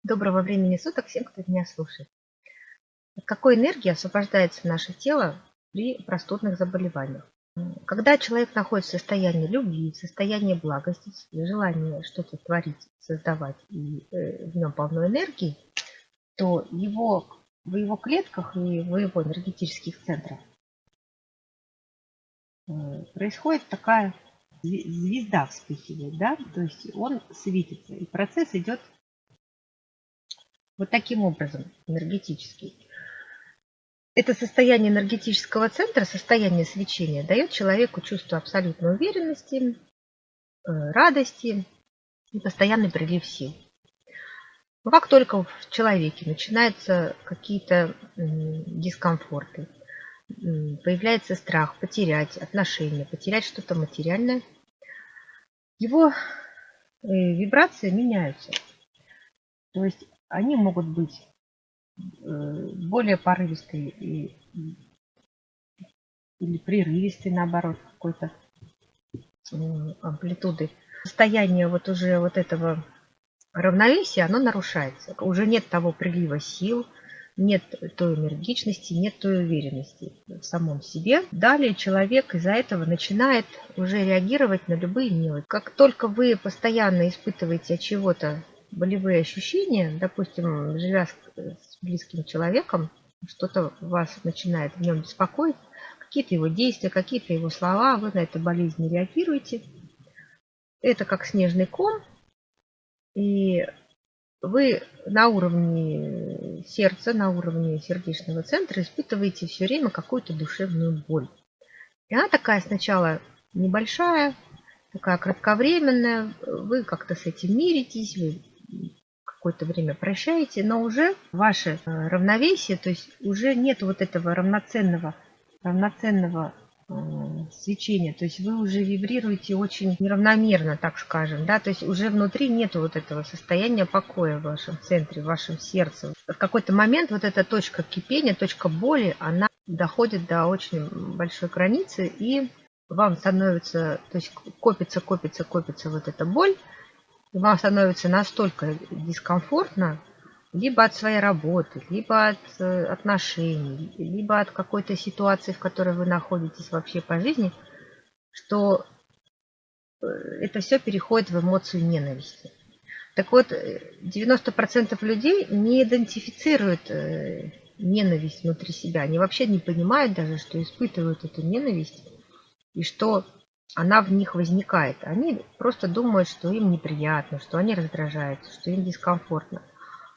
Доброго времени суток всем, кто меня слушает. От какой энергии освобождается наше тело при простудных заболеваниях? Когда человек находится в состоянии любви, в состоянии благости, желания что-то творить, создавать, и в нем полно энергии, то в его клетках и в его энергетических центрах происходит такая звезда вспыхивает, да, то есть он светится, и процесс идет вот таким образом, энергетический. Это состояние энергетического центра, состояние свечения, дает человеку чувство абсолютной уверенности, радости и постоянный прилив сил. Но как только в человеке начинаются какие-то дискомфорты, появляется страх потерять отношения, потерять что-то материальное, его вибрации меняются. То есть они могут быть более порывистые или прерывистые, наоборот, какой-то амплитуды. Состояние вот уже вот этого равновесия, оно нарушается. Уже нет того прилива сил, нет той энергичности, нет той уверенности в самом себе. Далее человек из-за этого начинает уже реагировать на любые мелочи. Как только вы постоянно испытываете от чего-то болевые ощущения, допустим, живя с близким человеком, что-то вас начинает в нем беспокоить, какие-то его действия, какие-то его слова, вы на эту болезнь реагируете. Это как снежный ком, и вы на уровне сердца, на уровне сердечного центра испытываете все время какую-то душевную боль. И она такая сначала небольшая, такая кратковременная, вы как-то с этим миритесь, вы какое-то время прощаете, но уже ваше равновесие, то есть уже нет вот этого равноценного свечения, то есть вы уже вибрируете очень неравномерно, так скажем, да, то есть уже внутри нету вот этого состояния покоя в вашем центре, в вашем сердце. В какой-то момент вот эта точка кипения, точка боли, она доходит до очень большой границы, и вам становится, то есть копится вот эта боль, и вам становится настолько дискомфортно, либо от своей работы, либо от отношений, либо от какой-то ситуации, в которой вы находитесь вообще по жизни, что это все переходит в эмоцию ненависти. Так вот, 90% людей не идентифицируют ненависть внутри себя. Они вообще не понимают даже, что испытывают эту ненависть и что она в них возникает. Они просто думают, что им неприятно, что они раздражаются, что им дискомфортно.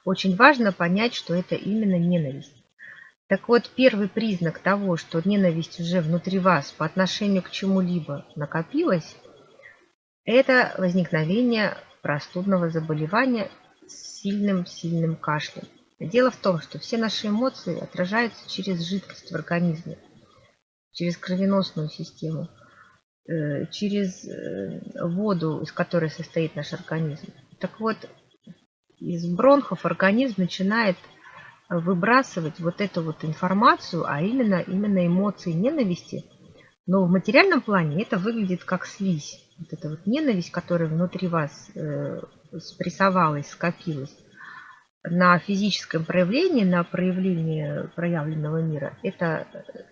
Очень важно понять, что это именно ненависть. Так вот, первый признак того, что ненависть уже внутри вас по отношению к чему-либо накопилась, это возникновение простудного заболевания с сильным кашлем. Дело в том, что все наши эмоции отражаются через жидкость в организме, через кровеносную систему, через воду, из которой состоит наш организм. Так вот, из бронхов организм начинает выбрасывать вот эту вот информацию, а именно эмоции ненависти. Но в материальном плане это выглядит как слизь. Вот эта вот ненависть, которая внутри вас спрессовалась, скопилась, на физическом проявлении, на проявлении проявленного мира, это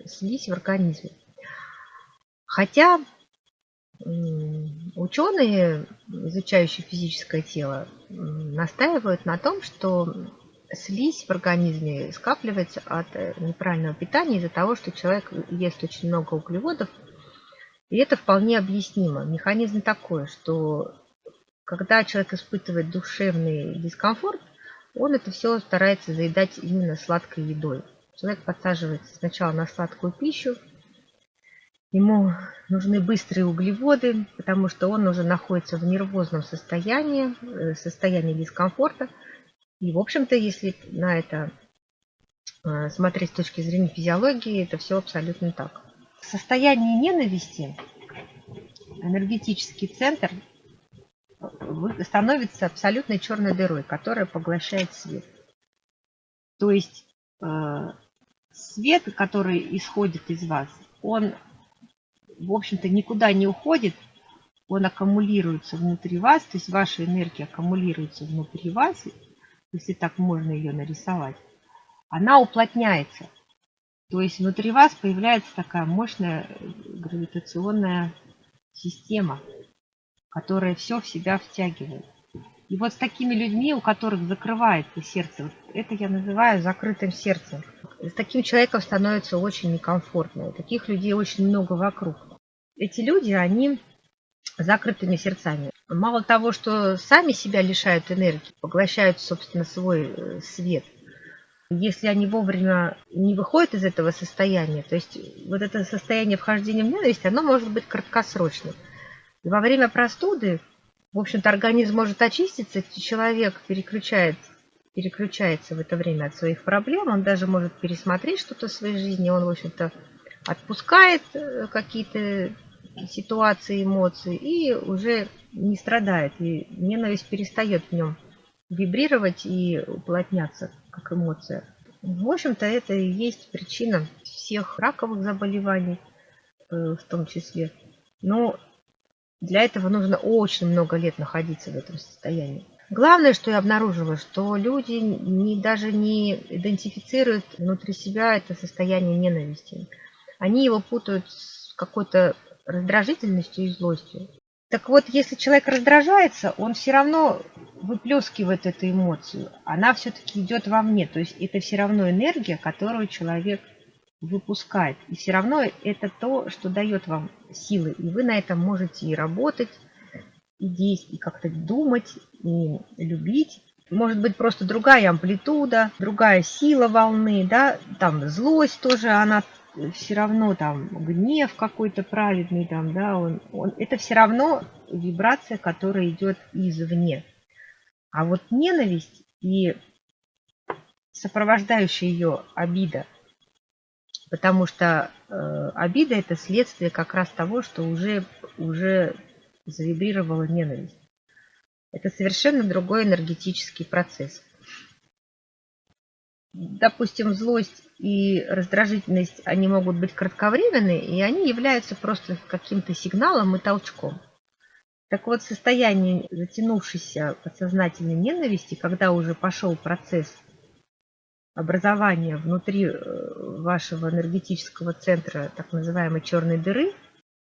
слизь в организме. Хотя ученые, изучающие физическое тело, настаивают на том, что слизь в организме скапливается от неправильного питания из-за того, что человек ест очень много углеводов, и это вполне объяснимо. Механизм такой, что когда человек испытывает душевный дискомфорт, он это все старается заедать именно сладкой едой. Человек подсаживается сначала на сладкую пищу, ему нужны быстрые углеводы, потому что он уже находится в нервозном состоянии, состоянии дискомфорта. И, в общем-то, если на это смотреть с точки зрения физиологии, это все абсолютно так. В состоянии ненависти энергетический центр становится абсолютной черной дырой, которая поглощает свет. То есть свет, который исходит из вас, он, в общем-то, никуда не уходит, он аккумулируется внутри вас, то есть ваша энергия аккумулируется внутри вас, если так можно ее нарисовать, она уплотняется. То есть внутри вас появляется такая мощная гравитационная система, которая все в себя втягивает. И вот с такими людьми, у которых закрывается сердце, вот это я называю закрытым сердцем. С таким человеком становится очень некомфортно. И таких людей очень много вокруг. Эти люди, они с закрытыми сердцами. Мало того, что сами себя лишают энергии, поглощают, собственно, свой свет. Если они вовремя не выходят из этого состояния, то есть вот это состояние вхождения в ненависть, оно может быть краткосрочным. И во время простуды, в общем-то, организм может очиститься, человек переключается в это время от своих проблем, он даже может пересмотреть что-то в своей жизни, он, в общем-то, отпускает какие-то ситуации, эмоции и уже не страдает. И ненависть перестает в нем вибрировать и уплотняться, как эмоция. В общем-то, это и есть причина всех раковых заболеваний, в том числе. Но для этого нужно очень много лет находиться в этом состоянии. Главное, что я обнаружила, что люди даже не идентифицируют внутри себя это состояние ненависти. Они его путают с какой-то раздражительностью и злостью. Так вот, если человек раздражается, он все равно выплескивает эту эмоцию. Она все-таки идет вовне. То есть это все равно энергия, которую человек выпускает. И все равно это то, что дает вам силы. И вы на этом можете и работать, и действовать, и как-то думать, и любить. Может быть, просто другая амплитуда, другая сила волны, да, там злость тоже, она все равно там гнев какой-то праведный, там, да, это все равно вибрация, которая идет извне. А вот ненависть и сопровождающая ее обида, потому что обида это следствие как раз того, что уже завибрировала ненависть. Это совершенно другой энергетический процесс. Допустим, злость и раздражительность, они могут быть кратковременные, и они являются просто каким-то сигналом и толчком. Так вот, состояние затянувшейся подсознательной ненависти, когда уже пошел процесс образования внутри вашего энергетического центра, так называемой черной дыры,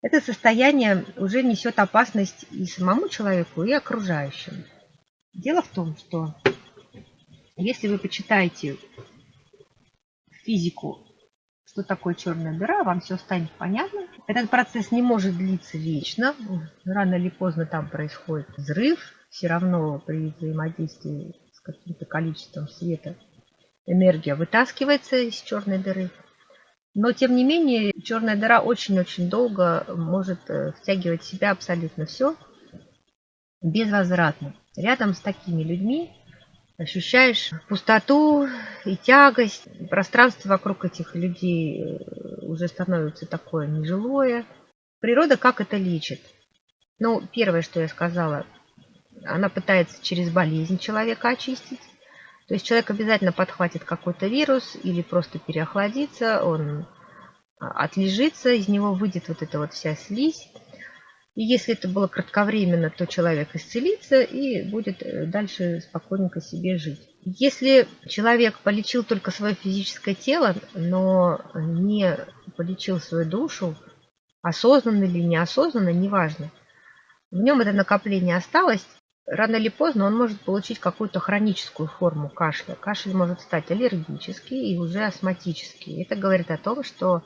это состояние уже несет опасность и самому человеку, и окружающим. Дело в том, что если вы почитаете физику, что такое черная дыра, вам все станет понятно. Этот процесс не может длиться вечно. Рано или поздно там происходит взрыв. Все равно при взаимодействии с каким-то количеством света энергия вытаскивается из черной дыры. Но, тем не менее, черная дыра очень-очень долго может втягивать в себя абсолютно все безвозвратно. Рядом с такими людьми ощущаешь пустоту и тягость. Пространство вокруг этих людей уже становится такое нежилое. Природа как это лечит? Ну, первое, что я сказала, она пытается через болезнь человека очистить. То есть человек обязательно подхватит какой-то вирус или просто переохладится, он отлежится, из него выйдет вот эта вот вся слизь. И если это было кратковременно, то человек исцелится и будет дальше спокойненько себе жить. Если человек полечил только свое физическое тело, но не полечил свою душу, осознанно или неосознанно, неважно, в нем это накопление осталось, рано или поздно он может получить какую-то хроническую форму кашля. Кашель может стать аллергический и уже астматический. Это говорит о том, что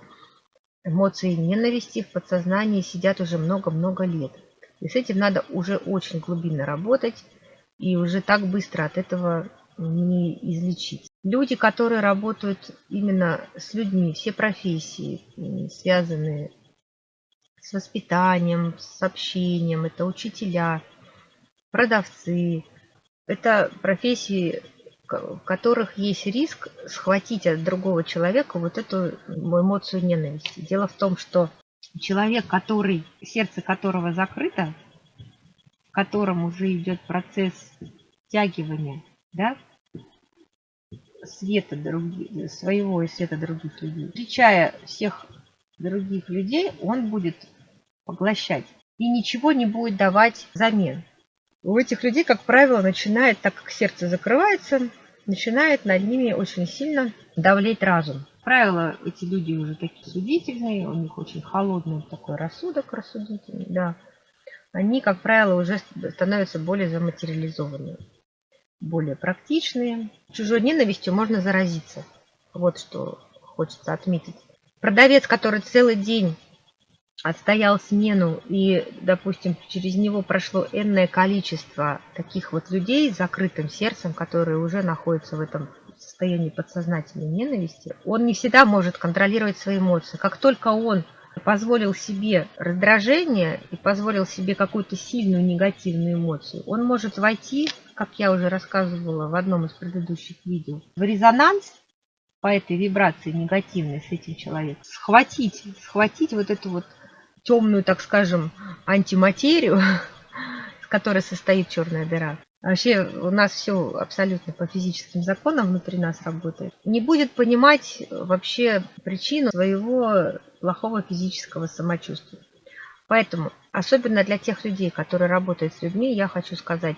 эмоции ненависти в подсознании сидят уже много-много лет. И с этим надо уже очень глубинно работать, и уже так быстро от этого не излечить. Люди, которые работают именно с людьми, все профессии, связанные с воспитанием, с общением, это учителя, продавцы, это профессии, в которых есть риск схватить от другого человека вот эту эмоцию ненависти. Дело в том, что человек, сердце которого закрыто, в котором уже идет процесс втягивания, да, света своего и света других людей, встречая всех других людей, он будет поглощать и ничего не будет давать взамен. У этих людей, как правило, начинает, так как сердце закрывается, начинает над ними очень сильно давлеть разум. Как правило, эти люди уже такие судительные, у них очень холодный такой рассудок рассудительный, да. Они, как правило, уже становятся более заматериализованные, более практичные. Чужой ненавистью можно заразиться. Вот что хочется отметить. Продавец, который целый день отстоял смену, и, допустим, через него прошло энное количество таких вот людей с закрытым сердцем, которые уже находятся в этом состоянии подсознательной ненависти, он не всегда может контролировать свои эмоции. Как только он позволил себе раздражение и позволил себе какую-то сильную негативную эмоцию, он может войти, как я уже рассказывала в одном из предыдущих видео, в резонанс по этой вибрации негативной с этим человеком, схватить вот эту вот темную, так скажем, антиматерию, с которой состоит черная дыра. Вообще у нас все абсолютно по физическим законам внутри нас работает. Не будет понимать вообще причину своего плохого физического самочувствия. Поэтому, особенно для тех людей, которые работают с людьми, я хочу сказать,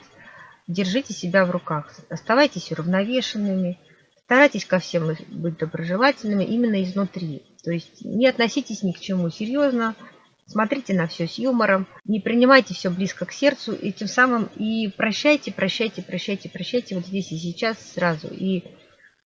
держите себя в руках, оставайтесь уравновешенными, старайтесь ко всем быть доброжелательными именно изнутри. То есть не относитесь ни к чему серьезно, смотрите на все с юмором, не принимайте все близко к сердцу, и тем самым и прощайте вот здесь и сейчас сразу. И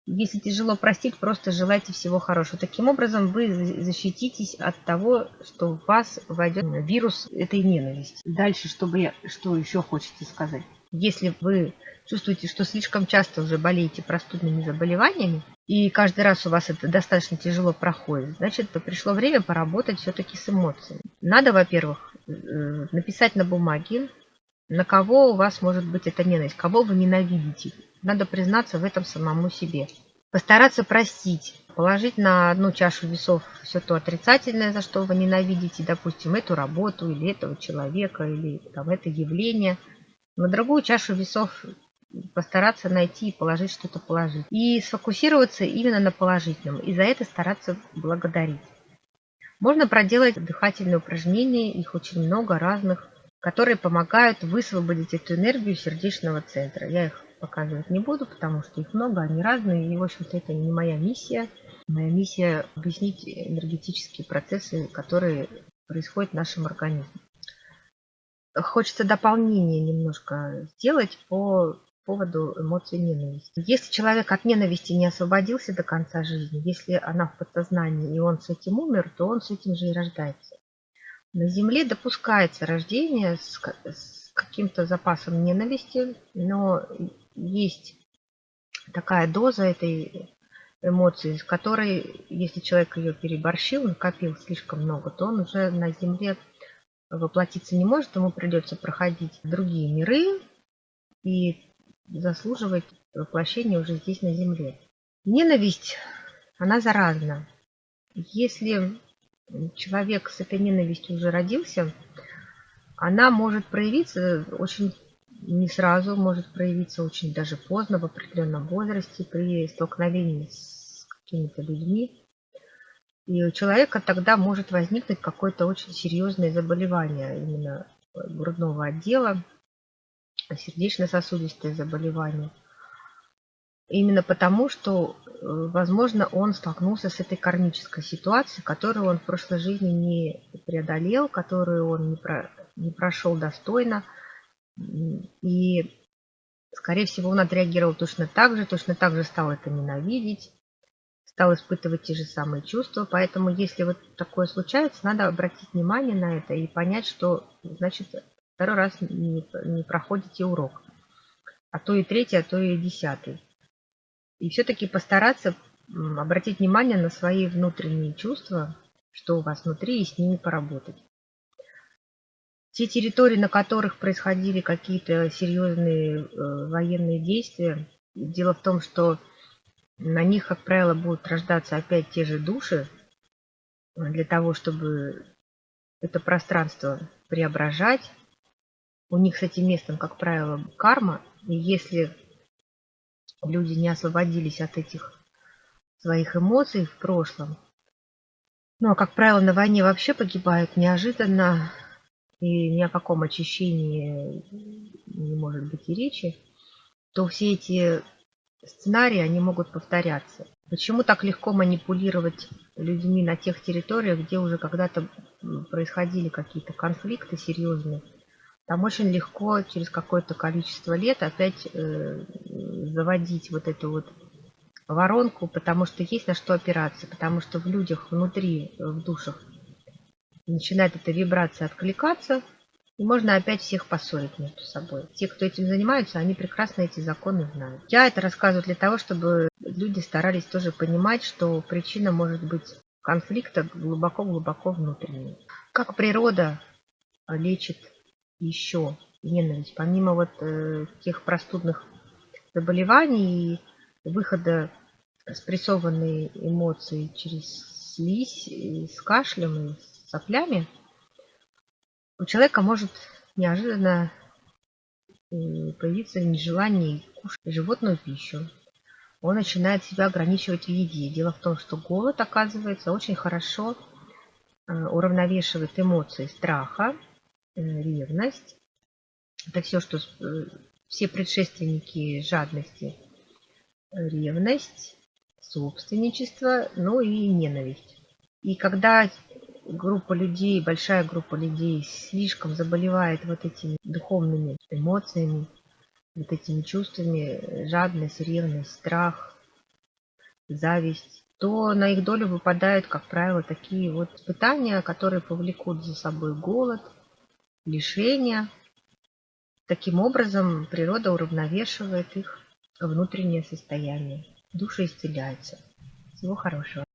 если тяжело простить, просто желайте всего хорошего. Таким образом вы защититесь от того, что в вас войдет вирус этой ненависти. Дальше, что еще хочется сказать? Если вы чувствуете, что слишком часто уже болеете простудными заболеваниями, и каждый раз у вас это достаточно тяжело проходит, значит, пришло время поработать все-таки с эмоциями. Надо, во-первых, написать на бумаге, на кого у вас может быть эта ненависть, кого вы ненавидите. Надо признаться в этом самому себе. Постараться простить, положить на одну чашу весов все то отрицательное, за что вы ненавидите, допустим, эту работу или этого человека, или там, это явление. На другую чашу весов постараться найти и положить что-то положить. И сфокусироваться именно на положительном. И за это стараться благодарить. Можно проделать дыхательные упражнения, их очень много разных, которые помогают высвободить эту энергию сердечного центра. Я их показывать не буду, потому что их много, они разные, и, в общем-то, это не моя миссия. Моя миссия – объяснить энергетические процессы, которые происходят в нашем организме. Хочется дополнение немножко сделать по поводу эмоций ненависти. Если человек от ненависти не освободился до конца жизни, если она в подсознании и он с этим умер, то он с этим же и рождается. На Земле допускается рождение с каким-то запасом ненависти, но есть такая доза этой эмоции, с которой, если человек ее переборщил, накопил слишком много, то он уже на Земле воплотиться не может, ему придется проходить другие миры и заслуживать воплощения уже здесь на Земле. Ненависть, она заразна. Если человек с этой ненавистью уже родился, она может проявиться очень не сразу, может проявиться очень даже поздно, в определенном возрасте, при столкновении с какими-то людьми. И у человека тогда может возникнуть какое-то очень серьезное заболевание именно грудного отдела, сердечно-сосудистое заболевание. Именно потому, что, возможно, он столкнулся с этой кармической ситуацией, которую он в прошлой жизни не преодолел, которую он не прошел достойно. И, скорее всего, он отреагировал точно так же стал это ненавидеть, стал испытывать те же самые чувства. Поэтому, если вот такое случается, надо обратить внимание на это и понять, что, значит, второй раз не проходите урок. А то и третий, а то и 10. И все-таки постараться обратить внимание на свои внутренние чувства, что у вас внутри, и с ними поработать. Те территории, на которых происходили какие-то серьезные военные действия, дело в том, что на них, как правило, будут рождаться опять те же души, для того, чтобы это пространство преображать. У них с этим местом, как правило, карма. И если люди не освободились от этих своих эмоций в прошлом, ну, а, как правило, на войне вообще погибают неожиданно, и ни о каком очищении не может быть и речи, то все эти сценарии, они могут повторяться. Почему так легко манипулировать людьми на тех территориях, где уже когда-то происходили какие-то конфликты серьезные? Там очень легко через какое-то количество лет опять заводить вот эту вот воронку, потому что есть на что опираться, потому что в людях внутри, в душах начинает эта вибрация откликаться, и можно опять всех поссорить между собой. Те, кто этим занимаются, они прекрасно эти законы знают. Я это рассказываю для того, чтобы люди старались тоже понимать, что причина может быть конфликта глубоко-глубоко внутренней. Как природа лечит еще ненависть, помимо вот тех простудных заболеваний и выхода спрессованной эмоции через слизь, и с кашлем, и с соплями, у человека может неожиданно появиться нежелание кушать животную пищу. Он начинает себя ограничивать в еде. Дело в том, что голод, оказывается, очень хорошо уравновешивает эмоции страха, ревность. Это все, что все предшественники жадности, ревность, собственничество, ну и ненависть. И когда группа людей, большая группа людей слишком заболевает вот этими духовными эмоциями, вот этими чувствами, жадность, ревность, страх, зависть, то на их долю выпадают, как правило, такие вот испытания, которые повлекут за собой голод, лишения. Таким образом, природа уравновешивает их внутреннее состояние. Души исцеляются. Всего хорошего.